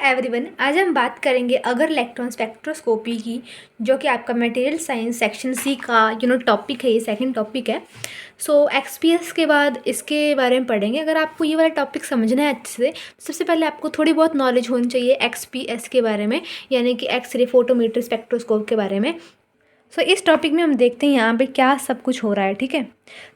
Everyone, आज हम बात करेंगे अगर इलेक्ट्रॉन स्पेक्ट्रोस्कोपी की, जो कि आपका मटेरियल साइंस सेक्शन सी का टॉपिक है। ये सेकंड टॉपिक है। सो एक्सपीएस के बाद इसके बारे में पढ़ेंगे। अगर आपको ये वाला टॉपिक समझना है अच्छे से, तो सबसे पहले आपको थोड़ी बहुत नॉलेज होनी चाहिए एक्सपीएस के बारे में, यानी कि एक्सरे फोटोमीटर स्पेक्ट्रोस्कोप के बारे में। सो इस टॉपिक में हम देखते हैं यहाँ पे क्या सब कुछ हो रहा है। ठीक है।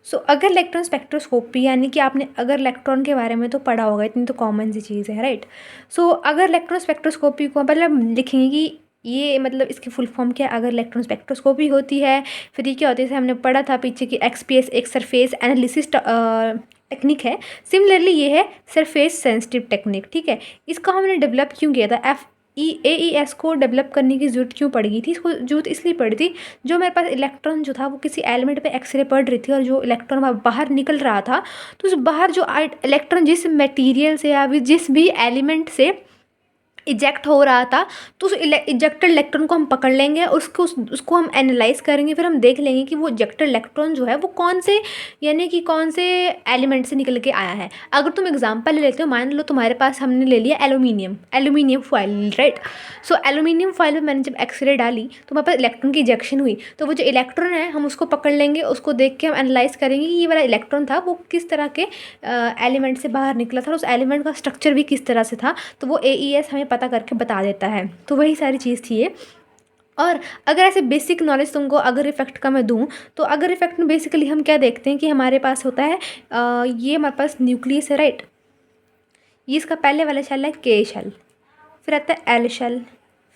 सो अगर इलेक्ट्रॉन स्पेक्ट्रोस्कोपी, यानी कि आपने अगर इलेक्ट्रॉन के बारे में तो पढ़ा होगा, इतनी तो कॉमन सी चीज़ है, राइट। सो अगर इलेक्ट्रॉन स्पेक्ट्रोस्कोपी को मतलब लिखेंगे कि ये मतलब इसकी फुल फॉर्म क्या है। अगर इलेक्ट्रॉन स्पेक्ट्रोस्कोपी होती है, फिर ये क्या होती है, जैसे हमने पढ़ा था पीछे कि एक्सपीएस एक सरफेस एनालिसिस टेक्निक है। सिमिलरली ये है सरफेस सेंसिटिव टेक्निक। ठीक है। इसको हमने डेवलप क्यों किया था, AES को डेवलप करने की ज़रूरत क्यों पड़ गई थी। इसको ज़रूरत इसलिए पड़ी थी, जो मेरे पास इलेक्ट्रॉन जो था वो किसी एलिमेंट पे एक्सरे पड़ रही थी, और जो इलेक्ट्रॉन वहाँ बाहर निकल रहा था, तो उस बाहर जो इलेक्ट्रॉन जिस मटेरियल से या जिस भी एलिमेंट से इजेक्ट हो रहा था, तो उस इजेक्टेड इलेक्ट्रॉन को हम पकड़ लेंगे और उसको हम एनालाइज करेंगे। फिर हम देख लेंगे कि वो इजेक्टेड इलेक्ट्रॉन जो है वो कौन से, यानी कि कौन से एलिमेंट से निकल के आया है। अगर तुम एग्जांपल ले लेते हो, मान लो तुम्हारे पास हमने ले लिया aluminium foil, right. So aluminium foil में मैंने जब एक्सरे डाली तो हमारे पास इलेक्ट्रॉन की इजेक्शन हुई, तो वो जो इलेक्ट्रॉन है हम उसको पकड़ लेंगे, उसको देख के हम एनालाइज करेंगे कि ये वाला इलेक्ट्रॉन था वो किस तरह के एलिमेंट से बाहर निकला था, उस एलिमेंट का स्ट्रक्चर भी किस तरह से था, तो वो AES हमें पता करके बता देता है। तो वही सारी चीज़ थी ये। और अगर ऐसे बेसिक नॉलेज तुमको अगर इफेक्ट का मैं दूँ, तो अगर इफेक्ट में बेसिकली हम क्या देखते हैं कि हमारे पास होता है ये हमारे पास न्यूक्लियस है, राइट। ये इसका पहले वाला शेल है K शेल, फिर आता है L शेल,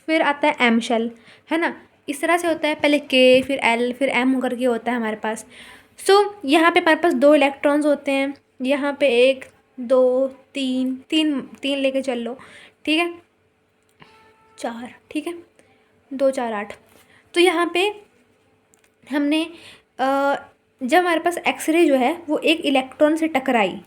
फिर आता है M शेल, है ना। इस तरह से होता है, पहले K फिर L फिर M करके होता है हमारे पास। सो यहाँ पे हमारे पास 2 इलेक्ट्रॉन्स होते हैं। यहाँ पे 1 2 3 तीन तीन लेके चल लो, ठीक है, 4, ठीक है, 2 4 8। तो यहाँ पे हमने जब हमारे पास एक्सरे जो है वो एक इलेक्ट्रॉन से टकराई,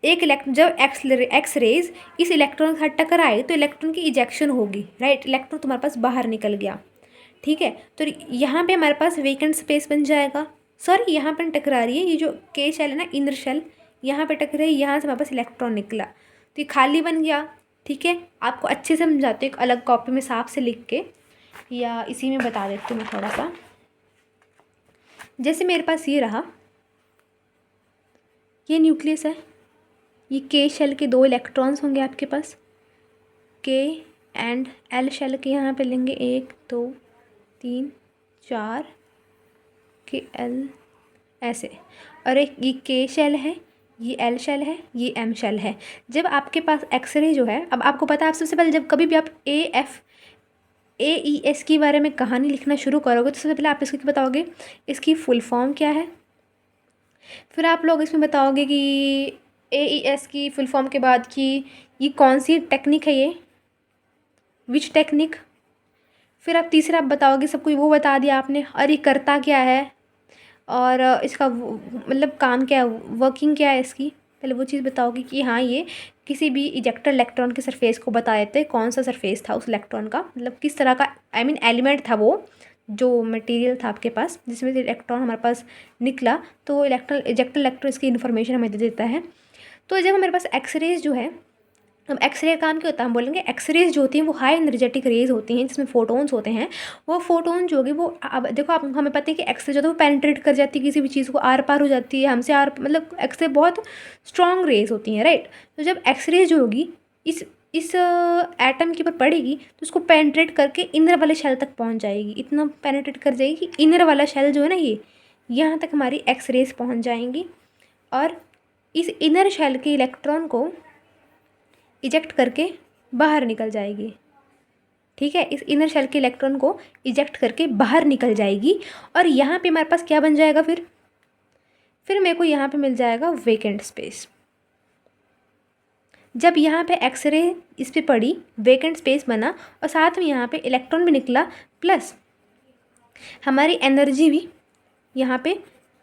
जब एक्सरेज इस इलेक्ट्रॉन के साथ टकराए तो इलेक्ट्रॉन की इजेक्शन होगी, राइट। इलेक्ट्रॉन तुम्हारे पास बाहर निकल गया, ठीक है। तो यहाँ पे हमारे पास वेकेंट स्पेस बन जाएगा। सॉरी, यहाँ पर टकरा रही है, ये जो K शेल है ना, इनर शेल, यहाँ पे टकरा है, यहाँ से हमारे पास इलेक्ट्रॉन निकला, तो ये खाली बन गया। ठीक है। आपको अच्छे से समझाते एक अलग कॉपी में साफ से लिख के, या इसी में बता देती हूँ मैं थोड़ा सा। जैसे मेरे पास ये रहा, ये न्यूक्लियस है, ये K शेल के 2 इलेक्ट्रॉन्स होंगे आपके पास, K एंड L शेल के यहाँ पे लेंगे 1 2 3 4 K L ऐसे, और एक ये K शेल है, ये L शेल है, ये M शेल है। जब आपके पास एक्सरे जो है, अब आपको पता है, आप सबसे पहले जब कभी भी आप AES के बारे में कहानी लिखना शुरू करोगे, तो सबसे पहले आप इसको क्या बताओगे, इसकी फुल फॉर्म क्या है। फिर आप लोग इसमें बताओगे कि AES की फुल फॉर्म के बाद कि ये कौन सी टेक्निक है, ये विच टेक्निक। फिर आप तीसरा आप बताओगे, सबको वो बता दिया आपने, और ये करता क्या है, और इसका मतलब काम क्या है, वर्किंग क्या है इसकी। पहले वो चीज़ बताओगे कि हाँ, ये किसी भी इजेक्टर इलेक्ट्रॉन के सरफेस को बता देते हैं कौन सा सरफेस था उस इलेक्ट्रॉन का, मतलब किस तरह का एलिमेंट था वो, जो मटेरियल था आपके पास जिसमें से इलेक्ट्रॉन हमारे पास निकला, तो वो इजेक्टर इलेक्ट्रॉन इसकी इन्फॉर्मेशन हमें दे देता है। तो जब हमारे पास एक्सरेज जो है, अब एक्सरे का काम क्या होता है, हम बोलेंगे एक्सरेज जो होती हैं वो हाई एनर्जेटिक रेज होती हैं, जिसमें फोटोन्स होते हैं। वो फोटोन जो होगी वो, अब देखो आप, हमें पता है कि एक्सरे जो है वो पेनिट्रेट कर जाती है किसी भी चीज़ को, आर पार हो जाती है हमसे, मतलब एक्सरे बहुत स्ट्रॉन्ग रेज होती हैं, राइट। तो जब एक्सरे जो होगी इस एटम के ऊपर पड़ेगी, तो उसको पेनिट्रेट करके इनर वाले शेल तक पहुँच जाएगी, इतना पेनिट्रेट कर जाएगी कि इनर वाला शेल जो है ना, ये यहाँ तक हमारी एक्सरेज पहुँच जाएंगी, और इस इनर शेल के इलेक्ट्रॉन को इजेक्ट करके बाहर निकल जाएगी। ठीक है। इस इनर शेल के इलेक्ट्रॉन को इजेक्ट करके बाहर निकल जाएगी, और यहाँ पे हमारे पास क्या बन जाएगा, फिर मेरे को यहाँ पे मिल जाएगा वेकेंट स्पेस। जब यहाँ पे एक्सरे इस पे पड़ी, वेकेंट स्पेस बना, और साथ में यहाँ पे इलेक्ट्रॉन भी निकला, प्लस हमारी एनर्जी भी यहाँ पे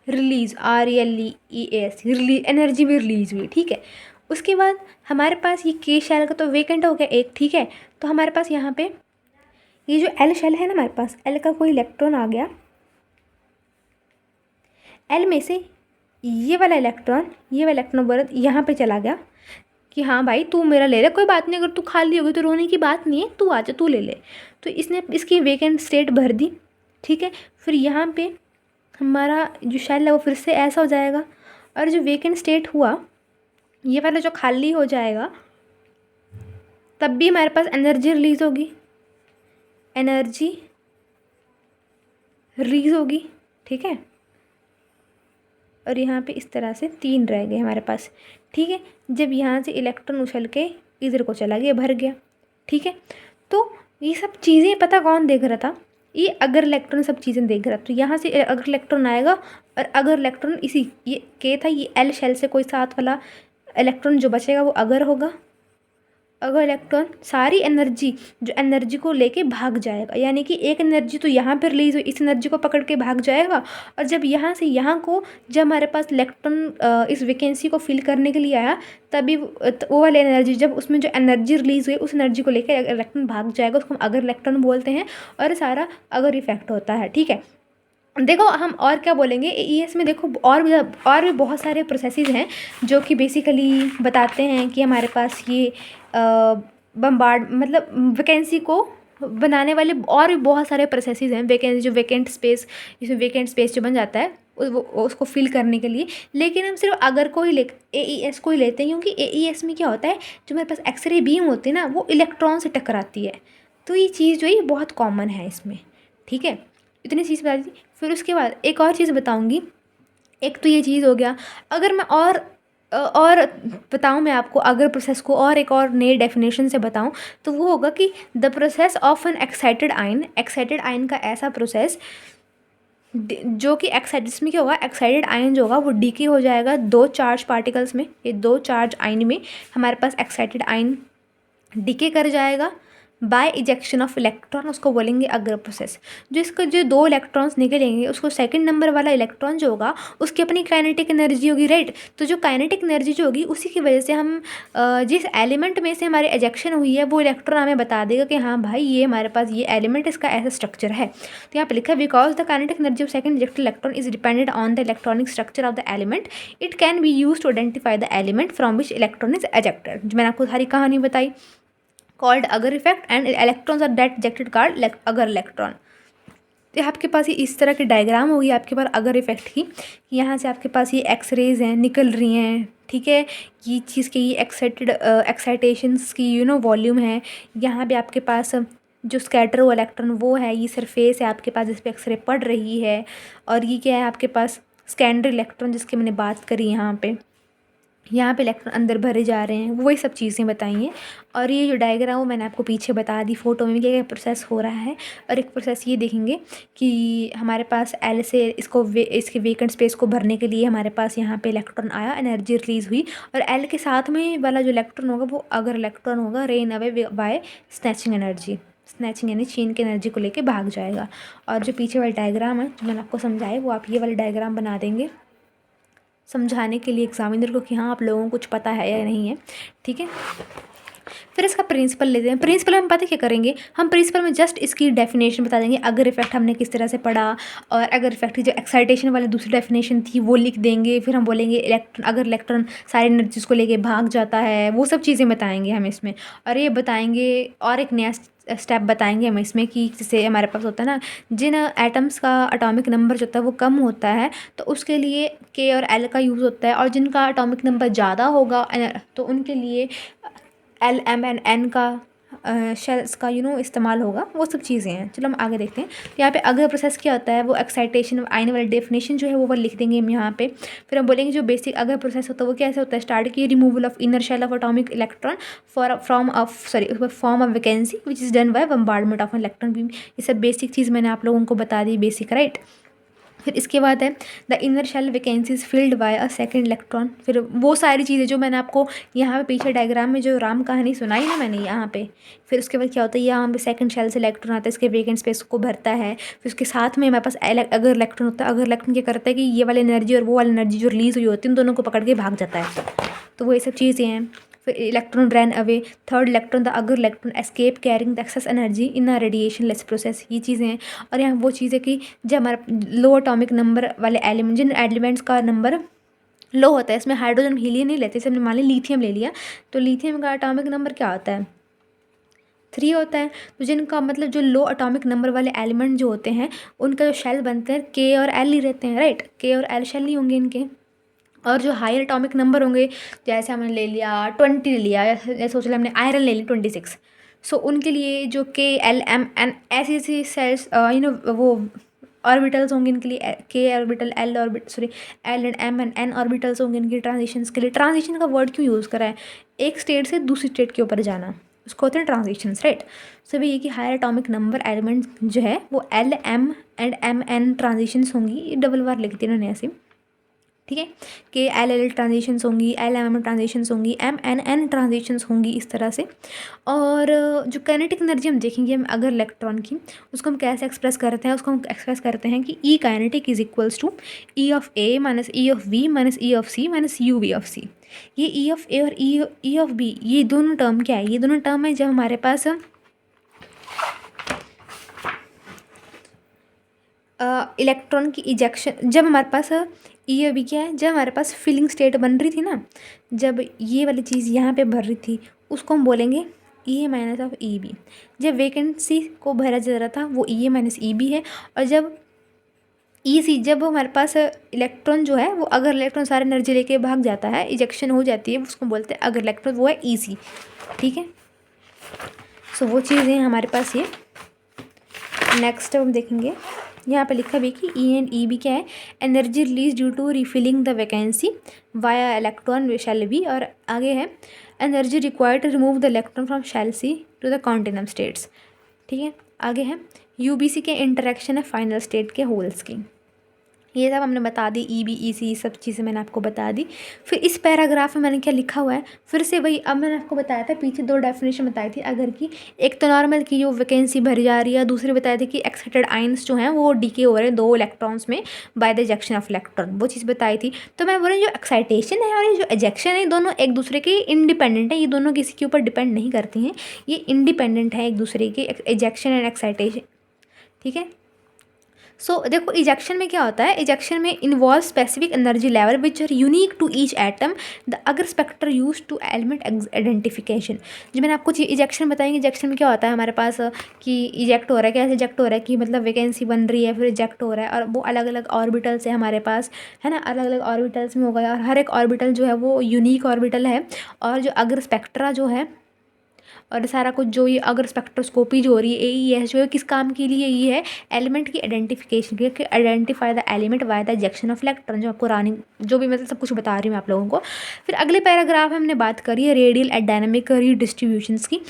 रिलीज, RELEAS, रिलीज, एनर्जी भी रिलीज हुई। ठीक है। उसके बाद हमारे पास ये K शेल का तो वेकेंट हो गया एक, ठीक है। तो हमारे पास यहाँ पे ये जो L शेल है ना, हमारे पास L का कोई इलेक्ट्रॉन आ गया, L में से ये वाला इलेक्ट्रॉन बर्थ यहाँ पे चला गया, कि हाँ भाई तू मेरा ले ले, कोई बात नहीं, अगर तू खाली होगी तो रोने की बात नहीं है, तू आ जा, तू ले ले। तो इसने इसकी वेकेंट स्टेट भर दी, ठीक है। फिर यहाँ पे हमारा जो शेल है वो फिर से ऐसा हो जाएगा, और जो वेकेंट स्टेट हुआ ये वाला जो खाली हो जाएगा, तब भी हमारे पास एनर्जी रिलीज होगी, एनर्जी रिलीज होगी, ठीक है। और यहाँ पे इस तरह से 3 रह गए हमारे पास, ठीक है। जब यहाँ से इलेक्ट्रॉन उछल के इधर को चला गया, भर गया, ठीक है। तो ये सब चीज़ें पता कौन देख रहा था, ये अगर इलेक्ट्रॉन सब चीज़ें देख रहा था। तो यहाँ से अगर इलेक्ट्रॉन आएगा, और अगर इलेक्ट्रॉन इसी ये के था, ये एल शेल से कोई साथ वाला इलेक्ट्रॉन जो बचेगा वो अगर होगा। अगर इलेक्ट्रॉन सारी एनर्जी जो एनर्जी को लेके भाग जाएगा, यानी कि एक एनर्जी तो यहाँ पर रिलीज हुई, इस एनर्जी को पकड़ के भाग जाएगा, और जब यहाँ से यहाँ को जब हमारे पास इलेक्ट्रॉन इस वैकेंसी को फिल करने के लिए आया, तभी वो वाली एनर्जी जब उसमें जो एनर्जी रिलीज हुई उस एनर्जी को लेकर इलेक्ट्रॉन भाग जाएगा, उसको हम अगर इलेक्ट्रॉन बोलते हैं, और सारा अगर इफेक्ट होता है, ठीक है। देखो हम और क्या बोलेंगे, एईएस में देखो और भी बहुत सारे प्रोसेसेस हैं जो कि बेसिकली बताते हैं कि हमारे पास ये बम्बार्ड मतलब वैकेंसी को बनाने वाले और भी बहुत सारे प्रोसेसेस हैं। वैकेंसी जो वैकेंट स्पेस, इसमें वैकेंट स्पेस जो बन जाता है वो उसको फिल करने के लिए। लेकिन हम सिर्फ अगर को ही ले एईएस को ही लेते हैं, क्योंकि एईएस में क्या होता है, जो मेरे पास एक्सरे बीम होती है ना, वो इलेक्ट्रॉन से टकराती है। तो ये चीज़ जो है बहुत कॉमन है इसमें, ठीक है। इतनी चीज़ बता दी। फिर उसके बाद एक और चीज़ बताऊंगी। एक तो ये चीज़ हो गया। अगर मैं और बताऊं मैं आपको, अगर प्रोसेस को और एक और नई डेफिनेशन से बताऊं, तो वो होगा कि the process of N excited ion का ऐसा प्रोसेस जो कि एक्साइटेड में क्या होगा, एक्साइटेड आयन जो होगा वो डीके हो जाएगा 2 चार्ज पार्टिकल्स में। ये 2 चार्ज आयन में हमारे पास एक्साइटेड आयन डीके कर जाएगा बाय इजेक्शन ऑफ इलेक्ट्रॉन, उसको बोलेंगे अगर प्रोसेस। जो इसको जो 2 इलेक्ट्रॉन्स निकलेंगे, उसको सेकंड नंबर वाला इलेक्ट्रॉन जो होगा उसकी अपनी काइनेटिक एनर्जी होगी, राइट। तो जो काइनेटिक एनर्जी जो होगी उसी की वजह से हम जिस एलिमेंट में से हमारी इजेक्शन हुई है वो इलेक्ट्रॉन हमें बता देगा कि हाँ भाई ये हमारे पास ये एलिमेंट इसका ऐसा स्ट्रक्चर है। तो यहाँ पे लिखा है because the kinetic energy of second ejected electron is dependent on the electronic structure of the element, it can be use to identify the element from which electron is ejected. जो मैंने आपको सारी कहानी बताई, called Auger effect, and electrons are that ejected called Auger electron. तो आपके पास ये इस तरह की डायग्राम होगी आपके पास अगर इफेक्ट की। यहाँ से आपके पास ये एक्सरेज हैं निकल रही हैं, ठीक है। ये चीज़ के ये एक्साइटेशंस की वॉल्यूम है। यहाँ पे आपके पास जो स्कैटर हुआ इलेक्ट्रॉन वो है, ये सरफेस है आपके पास जिस पे एक्सरे पड़ रही है। और ये क्या है आपके पास स्कैंडर इलेक्ट्रॉन जिसकी मैंने बात करी यहाँ पे इलेक्ट्रॉन अंदर भरे जा रहे हैं, वही सब चीज़ें बताई हैं। और ये जो डायग्राम वो मैंने आपको पीछे बता दी फोटो में क्या क्या प्रोसेस हो रहा है। और एक प्रोसेस ये देखेंगे कि हमारे पास एल से इसके वेकेंट स्पेस को भरने के लिए हमारे पास यहाँ पे इलेक्ट्रॉन आया, एनर्जी रिलीज़ हुई, और एल के साथ में वाला जो इलेक्ट्रॉन होगा वो अगर इलेक्ट्रॉन होगा, rain away by snatching energy, snatching यानी छीन के एनर्जी को लेके भाग जाएगा। और जो पीछे वाला डायग्राम है जो मैंने आपको समझाया, वो आप ये वाला डायग्राम बना देंगे समझाने के लिए एग्जामिनर को कि हाँ आप लोगों को कुछ पता है या नहीं है, ठीक है। फिर इसका प्रिंसिपल लेते हैं। प्रिंसिपल हम पता क्या करेंगे, हम प्रिंसिपल में जस्ट इसकी डेफिनेशन बता देंगे, अगर इफेक्ट हमने किस तरह से पढ़ा, और अगर इफेक्ट की जो एक्साइटेशन वाली दूसरी डेफिनेशन थी वो लिख देंगे। फिर हम बोलेंगे अगर इलेक्ट्रॉन सारी एनर्जीज को लेके भाग जाता है, वो सब चीज़ें बताएंगे हम इसमें। और ये बताएंगे और एक नया स्टेप बताएंगे हम इसमें कि जैसे हमारे पास होता है ना, जिन एटम्स का एटॉमिक नंबर जो होता है वो कम होता है तो उसके लिए के और एल का यूज़ होता है, और जिनका एटॉमिक नंबर ज़्यादा होगा तो उनके लिए एल एम एन एन का शेल्स का इस्तेमाल होगा। वो सब चीज़ें हैं। चलो हम आगे देखते हैं। तो यहाँ पे अगर प्रोसेस क्या होता है, वो एक्साइटेशन आने वाली डेफिनेशन जो है वो लिख देंगे हम यहाँ पे। फिर हम बोलेंगे जो बेसिक अगर प्रोसेस होता है वो कैसे होता है, स्टार्ट की removal of inner shell of atomic electron form of vacancy which is done by bombardment of electron beam. ये सब बेसिक चीज़ मैंने आप लोगों को बता दी, बेसिक, राइट। फिर इसके बाद है the inner shell vacancies filled by a second electron. फिर वो सारी चीज़ें जो मैंने आपको यहाँ पे पीछे डायग्राम में जो राम कहानी सुनाई ना मैंने यहाँ पे। फिर उसके बाद क्या होता है, यहाँ पे सेकंड शेल से इलेक्ट्रॉन आता है, इसके वैकेंट स्पेस को भरता है। फिर उसके साथ में हमारे पास अगर इलेक्ट्रॉन होता है, अगर इलेक्ट्रॉन क्या करता है कि ये वाली एनर्जी और वो वाली एनर्जी जो रिलीज़ हुई होती है उन दोनों को पकड़ के भाग जाता है। तो वो ये सब चीज़ें हैं। फिर electron ran away, third electron the Auger electron escape carrying the excess energy in a radiationless process. ये चीज़ें हैं। और यहाँ वो चीज़ है कि जब हमारा लो एटॉमिक नंबर वाले एलिमेंट, जिन एलिमेंट्स का नंबर लो होता है। इसमें हाइड्रोजन हीलियम नहीं लेते। जैसे हमने मान लिया लिथियम ले लिया, तो लिथियम का एटॉमिक नंबर क्या होता है? 3 होता है। तो जिनका मतलब जो लो एटॉमिक नंबर वाले एलिमेंट जो होते हैं, उनका जो शेल बनते हैं के और एल ही रहते हैं, राइट। के और एल शेल नहीं होंगे इनके। और जो हायर एटॉमिक नंबर होंगे, जैसे हमने ले लिया 20 ले लिया, जैसे सोच लिया हमने आयरन ले लिया 26, सो उनके लिए जो के एल एम एन ऐसी ऐसी सेल्स वो ऑर्बिटल्स होंगे इनके लिए, K orbital L orbit sorry L and M and N orbitals होंगे इनकी ट्रांजिशंस के लिए। ट्रांजिशन का वर्ड क्यों यूज़ करा है? एक स्टेट से दूसरी स्टेट के ऊपर जाना, उसको होते हैं ट्रांजिशंस, राइट। सो ये कि हायर एटॉमिक नंबर एलिमेंट जो है वो L M and M N transitions होंगी। ये डबल बार लिख दी इन्होंने ऐसे, ठीक है। के एल एल ट्रांजिशंस होंगी, एल एम एम ट्रांजिशंस होंगी, एम एन एन ट्रांजिशंस होंगी, इस तरह से। और जो काइनेटिक एनर्जी हम देखेंगे हम अगर इलेक्ट्रॉन की, उसको हम कैसे एक्सप्रेस करते हैं? उसको हम एक्सप्रेस करते हैं कि E kinetic is equals to E of A minus E of V minus E of C minus U V of C. ये ई ऑफ ए और ई ऑफ बी, ये दोनों टर्म क्या है? ये दोनों टर्म है जब हमारे पास इलेक्ट्रॉन की इजेक्शन, जब हमारे पास ये अभी क्या है, जब हमारे पास फिलिंग स्टेट बन रही थी ना, जब ये वाली चीज़ यहाँ पे भर रही थी, उसको हम बोलेंगे ई ए माइनस ऑफ ई बी। जब वैकेंसी को भरा जा रहा था वो ई ए माइनस ई बी है। और जब ई सी, जब हमारे पास इलेक्ट्रॉन जो है वो अगर इलेक्ट्रॉन सारे एनर्जी लेके भाग जाता है, इजेक्शन हो जाती है, उसको बोलते हैं अगर इलेक्ट्रॉन, वो है ई सी, ठीक है। सो वो चीज़ें हैं हमारे पास ये। नेक्स्ट हम देखेंगे, यहाँ पे लिखा भी कि ई एंड ई बी क्या है? Energy release due to refilling the vacancy via electron shell B. और आगे है energy required to remove the electron from shell C to the continuum states, ठीक है। आगे है यू बी सी के इंटरेक्शन है फाइनल स्टेट के होल्स की। ये सब हमने बता दी, ई बी ई सी सब चीज़ें मैंने आपको बता दी। फिर इस पैराग्राफ में मैंने क्या लिखा हुआ है, फिर से वही, अब मैंने आपको बताया था पीछे 2 डेफिनेशन बताई थी अगर की। एक तो नॉर्मल की जो वैकेंसी भरी जा रही है, दूसरी बताई थी कि एक्साइटेड आयंस जो हैं वो डीके हो रहे हैं 2 इलेक्ट्रॉन्स में by the ejection of electron, वो चीज़ बताई थी। तो मैं बोल रही जो एक्साइटेशन है और ये जो इजेक्शन है, दोनों एक दूसरे के इंडिपेंडेंट है, ये दोनों किसी के ऊपर डिपेंड नहीं करती हैं, ये इंडिपेंडेंट है एक दूसरे के, इजेक्शन एंड एक्साइटेशन, ठीक है। सो देखो इजेक्शन में क्या होता है, इजेक्शन में involve specific energy level which are unique to each atom the Auger spectra use to element identification. जो मैंने आपको इजेक्शन बताएंगे, इजेक्शन में क्या होता है हमारे पास कि इजेक्ट हो रहा है, कैसे इजेक्ट हो रहा है कि मतलब वैकेंसी बन रही है फिर इजेक्ट हो रहा है, और वो अलग अलग ऑर्बिटल्स है हमारे पास, है ना, अलग अलग ऑर्बिटल्स में हो गया, और हर एक ऑर्बिटल जो है वो यूनिक ऑर्बिटल है। और जो अगर स्पेक्ट्रा जो है और सारा कुछ जो ये अगर स्पेक्ट्रोस्कोपी जो हो रही है AES जो है किस काम के लिए? ये है एलिमेंट की आइडेंटिफिकेशन के, identify the element by the ejection of electron, जो आपको रानी जो भी मतलब सब कुछ बता रही हूँ मैं आप लोगों को। फिर अगले पैराग्राफ में हमने बात करी है रेडियल एंड डायनामिक रीडिस्ट्रीब्यूशंस की।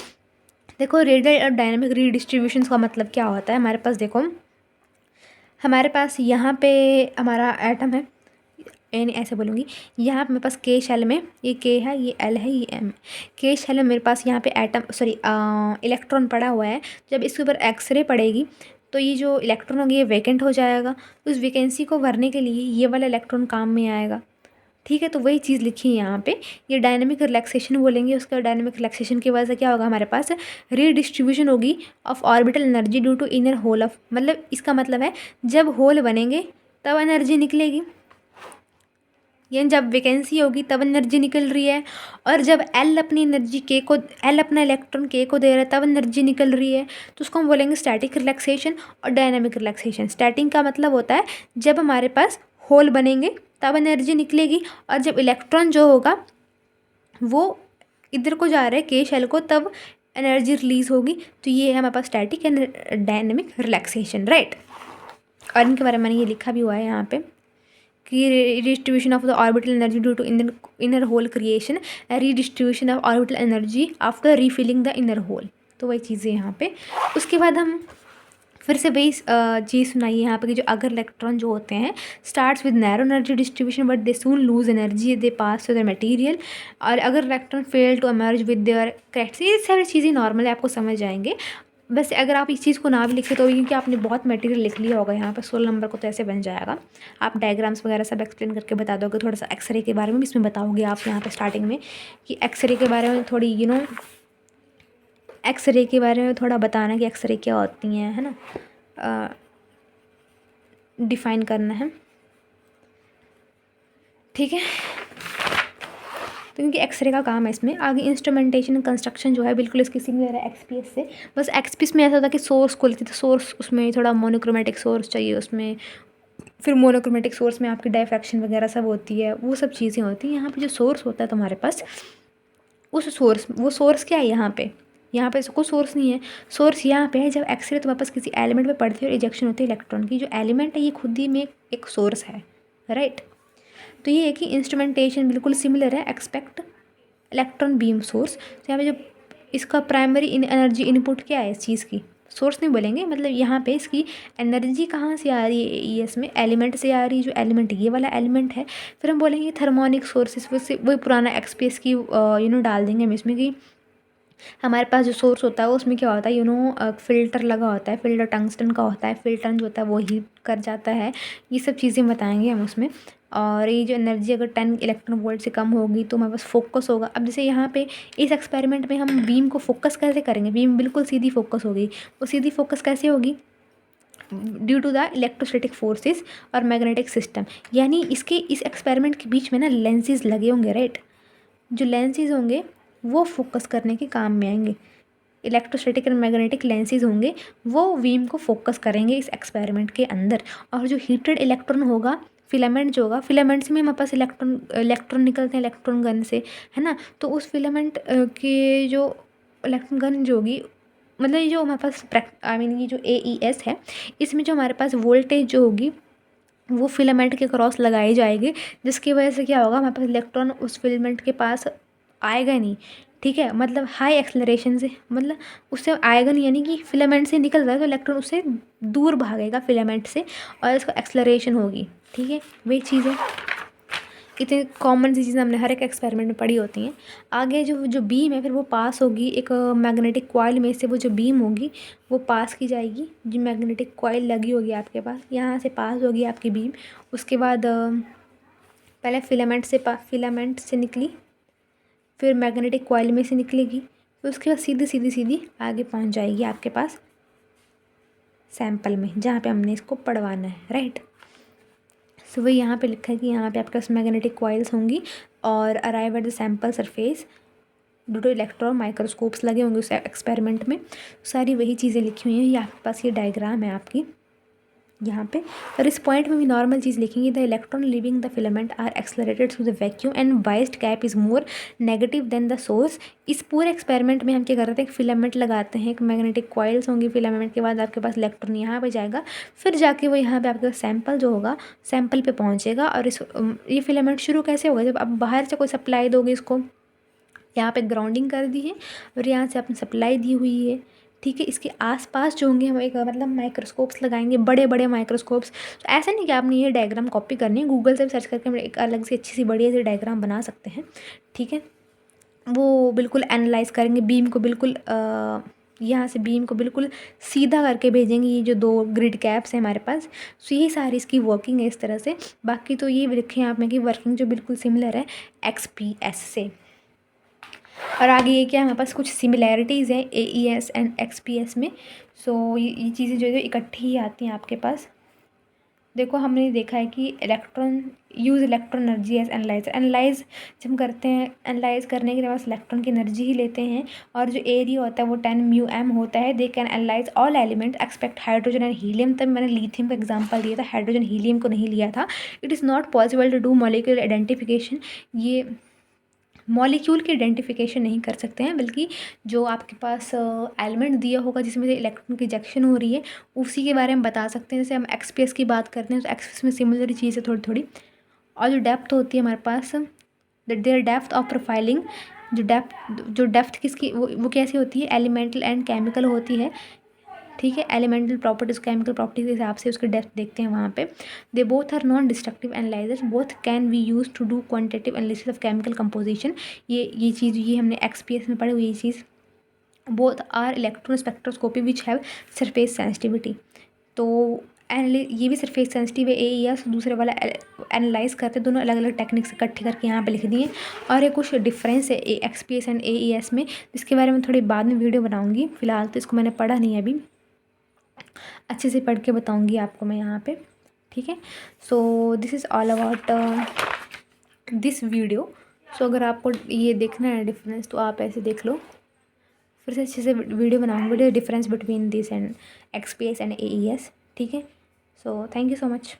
देखो रेडियल और डायनामिक रीडिस्ट्रीब्यूशंस का मतलब क्या होता है? हमारे पास देखो, हमारे पास यहाँ पे हमारा एटम है, यानी ऐसे बोलूँगी, यहाँ पे मेरे पास के शेल में ये के है, ये एल है, ये एम। के शेल में मेरे पास यहाँ पे एटम सॉरी इलेक्ट्रॉन पड़ा हुआ है। जब इसके ऊपर एक्सरे पड़ेगी तो ये जो इलेक्ट्रॉन होगी ये वैकेंट हो जाएगा। उस वैकेंसी को भरने के लिए ये वाला इलेक्ट्रॉन काम में आएगा, ठीक है। तो वही चीज़ लिखी है यहाँ पे, ये डायनेमिक रिलैक्सेशन बोलेंगे। उसका डायनेमिक रिलैक्सेशन की वजह से क्या होगा, हमारे पास रीडिस्ट्रीब्यूशन होगी of orbital energy due to inner hole of, मतलब इसका मतलब है जब होल बनेंगे तब एनर्जी निकलेगी, यानी जब वैकेंसी होगी तब एनर्जी निकल रही है। और जब एल अपनी एनर्जी के को, एल अपना इलेक्ट्रॉन के को दे रहा है तब एनर्जी निकल रही है। तो उसको हम बोलेंगे स्टैटिक रिलैक्सेशन और डायनामिक रिलैक्सेशन। स्टैटिक का मतलब होता है जब हमारे पास होल बनेंगे तब एनर्जी निकलेगी, और जब इलेक्ट्रॉन जो होगा वो इधर को जा रहा है के शेल को तब एनर्जी रिलीज होगी। तो ये है हमारे पास static and dynamic relaxation, right. और इनके बारे में मैंने ये लिखा भी हुआ है यहाँ पे कि redistribution of the orbital energy due to inner hole creation, redistribution of orbital energy after refilling the inner hole। तो वही चीज़ें यहाँ पे। उसके बाद हम फिर से वही चीज़ सुनाइए यहाँ पे कि जो अगर इलेक्ट्रॉन जो होते हैं starts with narrow energy distribution but they soon lose energy they pass to the material. और अगर electron fail to emerge with their correct, ये सारी चीज़ें नॉर्मली आपको समझ जाएंगे। बस अगर आप इस चीज़ को ना भी लिखे तो क्योंकि आपने बहुत मटेरियल लिख लिया होगा यहाँ पर 16 नंबर को, तो ऐसे बन जाएगा। आप डायग्राम्स वगैरह सब एक्सप्लेन करके बता दोगे, थोड़ा सा एक्सरे के बारे में भी इसमें बताओगे आप यहाँ पे स्टार्टिंग में कि एक्सरे के बारे में थोड़ी एक्सरे के बारे में थोड़ा बताना कि एक्सरे क्या होती हैं, है ना, डिफ़ाइन करना है, ठीक है। तो क्योंकि एक्सरे का काम है इसमें। आगे इंस्ट्रूमेंटेशन कंस्ट्रक्शन जो है बिल्कुल इसकी सिमिलर है एक्सपीएस से, बस एक्सपीएस में ऐसा था कि सोर्स को लेती थी, सोर्स उसमें थोड़ा मोनोक्रोमेटिक सोर्स चाहिए उसमें, फिर मोनोक्रोमेटिक सोर्स में आपकी डायफ्रैक्शन वगैरह सब होती है, वो सब चीज़ें होती हैं। यहाँ पे जो सोर्स होता है तुम्हारे पास, उस सोर्स, वो सोर्स क्या है यहाँ पे, यहाँ पे कोई सोर्स नहीं है। सोर्स यहाँ पे है जब एक्सरे तो वापस किसी एलिमेंट पे पड़ती है और इजेक्शन होती है इलेक्ट्रॉन की। जो एलिमेंट है ये खुद ही में एक सोर्स है, राइट। तो ये है कि इंस्ट्रूमेंटेशन बिल्कुल सिमिलर है, एक्सपेक्ट इलेक्ट्रॉन बीम सोर्स। तो यहाँ पे जो इसका प्राइमरी एनर्जी इनपुट क्या है इस चीज़ की, सोर्स नहीं बोलेंगे, मतलब यहाँ पे इसकी एनर्जी कहाँ से आ रही है एईएस में, एलिमेंट से आ रही है, जो एलिमेंट ये वाला एलिमेंट है। फिर हम बोलेंगे थर्मोनिक सोर्सेस, वही पुराना एक्सपीएस की डाल देंगे हम इसमें कि हमारे पास जो सोर्स होता है उसमें क्या होता है, फ़िल्टर लगा होता है, फ़िल्टर टंगस्टन का होता है, फ़िल्टर जो होता है वो हीट कर जाता है, ये सब चीज़ें बताएंगे हम उसमें। और ये जो एनर्जी अगर 10 इलेक्ट्रॉन वोल्ट से कम होगी तो हमारे पास फोकस होगा। अब जैसे यहाँ पे इस एक्सपेरिमेंट में हम बीम को फोकस कैसे करेंगे, बीम बिल्कुल सीधी फोकस होगी। वो सीधी फोकस कैसे होगी, due to the electrostatic forces और मैग्नेटिक सिस्टम। यानी इसके इस एक्सपेरिमेंट के बीच में ना लेंसेज लगे होंगे, राइट। जो लेंसेज होंगे वो फोकस करने के काम में आएंगे। इलेक्ट्रोस्टैटिक एंड मैग्नेटिक लेंसेज होंगे, वो बीम को फोकस करेंगे इस एक्सपेरिमेंट के अंदर। और जो हीटेड इलेक्ट्रॉन होगा, फिलामेंट जो होगा, फिलामेंट्स में हमारे पास इलेक्ट्रॉन निकलते हैं इलेक्ट्रॉन गन से, है ना। तो उस फिलामेंट के जो इलेक्ट्रॉन गन जो होगी, मतलब ये जो हमारे पास ये जो एईएस है, इसमें जो हमारे पास वोल्टेज जो होगी वो फिलामेंट के क्रॉस लगाई जाएगी, जिसकी वजह से क्या होगा, हमारे पास इलेक्ट्रॉन उस फिलामेंट के पास आएगा नहीं, ठीक है। मतलब हाई एक्सेलरेशन से, मतलब उससे आएगा नहीं, यानी कि फिलामेंट से निकल रहा है तो इलेक्ट्रॉन उससे दूर भागेगा फिलामेंट से और इसको एक्सेलरेशन होगी, ठीक है। वही चीज़ है, इतनी कॉमन सी चीज़ें हमने हर एक एक्सपेरिमेंट में पढ़ी होती हैं। आगे जो जो बीम है फिर वो पास होगी एक मैग्नेटिक कॉइल में से, वो जो बीम होगी वो पास की जाएगी, जो मैग्नेटिक कॉइल लगी होगी आपके पास, यहाँ से पास होगी आपकी बीम। उसके बाद पहले फिलामेंट से निकली, फिर मैग्नेटिक कॉइल में से निकलेगी, फिर उसके बाद सीधी सीधी सीधी आगे पहुँच जाएगी आपके पास सैंपल में, जहाँ पे हमने इसको पढ़वाना है, राइट। सो वही यहाँ पे लिखा है कि यहाँ पे आपके पास मैग्नेटिक कॉइल्स होंगी और arrive at the sample surface due two electron microscopes लगे होंगे उस एक्सपेरिमेंट में। सारी वही चीज़ें लिखी हुई हैं। ये आपके पास ये डायग्राम है आपकी यहाँ पे, और इस पॉइंट में भी नॉर्मल चीज़ लिखेंगे, the electron leaving the filament are accelerated through the vacuum and biased cap is more negative than the source. इस पूरे एक्सपेरिमेंट में हम क्या करते हैं, एक फिलामेंट लगाते हैं, एक मैग्नेटिक कॉइल्स होंगी, फिलामेंट के बाद आपके पास इलेक्ट्रॉन यहाँ पे जाएगा, फिर जाके वो यहाँ पे आपके पास सैंपल जो होगा सैंपल पे पहुँचेगा। और ये फिलामेंट शुरू कैसे होगा, जब आप बाहर से कोई सप्लाई दोगे इसको, यहाँ पे ग्राउंडिंग कर दी है और यहाँ से आपने सप्लाई दी हुई है, ठीक है। इसके आसपास जो होंगे हम एक मतलब माइक्रोस्कोप्स लगाएंगे, बड़े बड़े माइक्रोस्कोप्स। तो ऐसा नहीं कि आपने ये डायग्राम कॉपी करनी है, गूगल से भी सर्च करके हम एक अलग से अच्छी सी बढ़िया सी डायग्राम बना सकते हैं, ठीक है। वो बिल्कुल एनालाइज करेंगे बीम को, बिल्कुल यहाँ से बीम को बिल्कुल सीधा करके भेजेंगे, ये जो दो ग्रिड कैप्स हैं हमारे पास। सो यही सारी इसकी वर्किंग है इस तरह से। बाकी तो ये लिखे हैं आप में कि वर्किंग जो बिल्कुल सिमिलर है एक्सपीएस से। और आगे ये क्या, हमारे पास कुछ सिमिलैरिटीज़ हैं एईएस एंड एक्सपीएस में। सो ये चीज़ें जो है इकट्ठी ही आती हैं आपके पास। देखो हमने देखा है कि use electron energy as analyse जब हम करते हैं, एनालाइज करने के लिए बस इलेक्ट्रॉन की एनर्जी ही लेते हैं, और जो एरिया होता है वो 10 μm होता है। They can analyse all element expect hydrogen and helium. तब मैंने लिथियम का एग्जांपल दिया था, हाइड्रोजन हीलियम को नहीं लिया था। It is not possible to do molecular identification. ये मॉलिक्यूल की आइडेंटिफिकेशन नहीं कर सकते हैं, बल्कि जो आपके पास एलिमेंट दिया होगा जिसमें से इलेक्ट्रॉन की इजेक्शन हो रही है उसी के बारे में बता सकते हैं। जैसे हम एक्सपीएस की बात करते हैं तो एक्सपीएस में सिमिलर चीज़ है थोड़ी थोड़ी। और जो डेप्थ होती है हमारे पास, देयर डेप्थ ऑफ प्रोफाइलिंग, जो डेप्थ किसकी वो कैसी होती है, एलिमेंटल एंड केमिकल होती है, ठीक है। एलिमेंटल प्रॉपर्टीज केमिकल प्रॉपर्टीज के हिसाब से उसके डेप्थ देखते हैं वहाँ पे। They both are non destructive analysers, both can be use to do quantitative analysis of chemical composition. ये चीज़ ये हमने एक्सपीएस में पढ़ी हुई ये चीज़। Both are electron spectroscopy which have surface sensitivity. तो ये भी सरफेस सेंसिटिव है एईएस, दूसरे वाला एनालाइज करते, दोनों अलग अलग टेक्निक से इकट्ठे करके यहाँ पे लिख दिए। और ये कुछ डिफरेंस है एक्सपीएस एंड एईएस में, जिसके बारे में थोड़ी बाद में वीडियो बनाऊंगी। फिलहाल तो इसको मैंने पढ़ा नहीं है, अभी अच्छे से पढ़ के बताऊंगी आपको मैं यहाँ पे, ठीक है। So this is all about this video. So अगर आपको ये देखना है डिफरेंस तो आप ऐसे देख लो, फिर से अच्छे से वीडियो बनाऊँगी, difference between this and XPS and AES, ठीक है। So thank you so much.